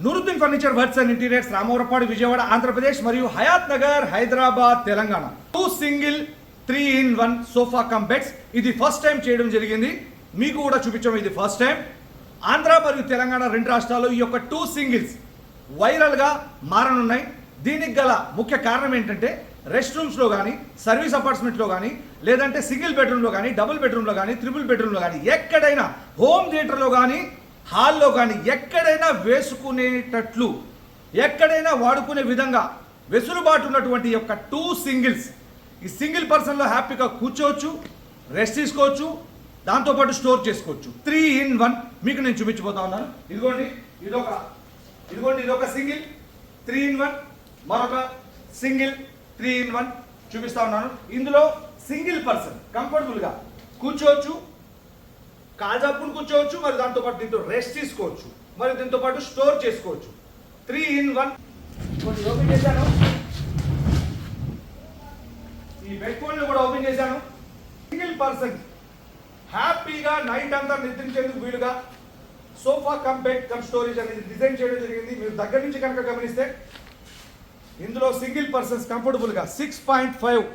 Nooruddin furniture works and interiors, Ramavarapadu, Vijayawada, Andhra Pradesh మరియు Hayath Nagar, Hyderabad, Telangana. 2 single 3-in-1 sofa cum beds. ఇది first time చేయడం జరిగింది, మీకు కూడా చూపించాము. ఇది ఫస్ట్ టైం ఆంధ్ర మరియు తెలంగాణ రెండు రాష్ట్రాల్లో ఈ యొక్క 2 సింగిల్స్ వైరల్గా మారనున్నాయి. దీనికి గల ముఖ్య కారణం ఏంటంటే రెస్ట్ రూమ్స్లో కానీ, సర్వీస్ అపార్ట్మెంట్లో కానీ, లేదంటే సింగిల్ బెడ్రూమ్లో కానీ, డబుల్ బెడ్రూమ్లో కానీ, త్రిబుల్ బెడ్రూమ్లో కానీ, ఎక్కడైనా హోమ్ థియేటర్లో కానీ, హాల్లో కానీ ఎక్కడైనా వేసుకునేటట్లు, ఎక్కడైనా వాడుకునే విధంగా వెసులుబాటు ఉన్నటువంటి యొక్క 2 సింగిల్స్. ఈ సింగిల్ పర్సన్లో హ్యాపీగా కూర్చోవచ్చు, రెస్ట్ తీసుకోవచ్చు, దాంతోపాటు స్టోర్ చేసుకోవచ్చు. 3-in-1 మీకు నేను చూపించబోతా ఉన్నాను. ఇదిగోండి ఇదొక సింగిల్ 3-in-1, మరొక సింగిల్ 3-in-1 చూపిస్తా ఉన్నాను. ఇందులో సింగిల్ పర్సన్ కంఫర్టబుల్గా కూర్చోవచ్చు, కాజాపుని కూర్చోవచ్చు, మరి దాంతోపాటు దీంతో రెస్ట్ తీసుకోవచ్చు, మరి దీంతో పాటు స్టోర్ చేసుకోవచ్చు. 3-in-1 ఓపెన్ చేశాను. ఈ బెడ్ ఫోన్ కూడా ఓపెన్ చేశాను. సింగిల్ పర్సన్ హ్యాపీగా నైట్ అంతా నిద్రించేందుకు వీలుగా sofa cum bed come storage అనేది డిజైన్ చేయడం జరిగింది. మీరు దగ్గర నుంచి కనుక గమనిస్తే ఇందులో సింగిల్ పర్సన్స్ కంఫర్టబుల్గా 6.5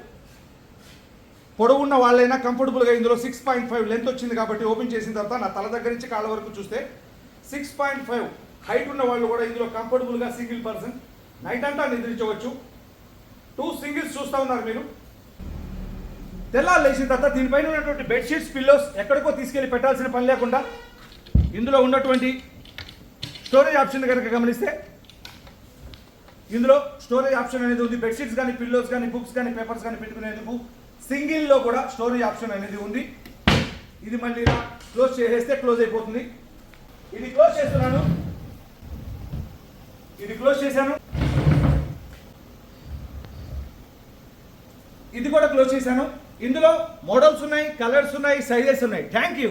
పొడవున్న వాళ్ళైనా కంఫర్టబుల్గా ఇందులో 6.5 లెంత్ వచ్చింది కాబట్టి ఓపెన్ చేసిన తర్వాత నా తల దగ్గర నుంచి కాళ్ళ వరకు చూస్తే 6.5 హైట్ ఉన్న వాళ్ళు కూడా ఇందులో కంఫర్టబుల్గా సింగిల్ పర్సన్ నైట్ అంతా నిద్రించవచ్చు. 2 సింగిల్స్ చూస్తూ ఉన్నారు మీరు. తెల్లారు లేచిన తర్వాత దీనిపైన ఉన్నటువంటి బెడ్షీట్స్, పిల్లోస్ ఎక్కడికో తీసుకెళ్ళి పెట్టాల్సిన పని లేకుండా ఇందులో ఉన్నటువంటి స్టోరేజ్ ఆప్షన్ కనుక గమనిస్తే ఇందులో స్టోరేజ్ ఆప్షన్ అనేది ఉంది. బెడ్షీట్స్ కానీ, పిల్లోస్ కానీ, బుక్స్ కానీ, పేపర్స్ కానీ పెట్టుకునేందుకు సింగిల్లో కూడా స్టోరేజ్ ఆప్షన్ అనేది ఉంది. ఇది మళ్ళీ ఇలా క్లోజ్ చేసేస్తే క్లోజ్ అయిపోతుంది. ఇది క్లోజ్ చేస్తున్నాను, ఇది క్లోజ్ చేశాను, ఇది కూడా క్లోజ్ చేశాను. ఇందులో మోడల్స్ ఉన్నాయి, కలర్స్ ఉన్నాయి, సైజెస్ ఉన్నాయి. Thank you.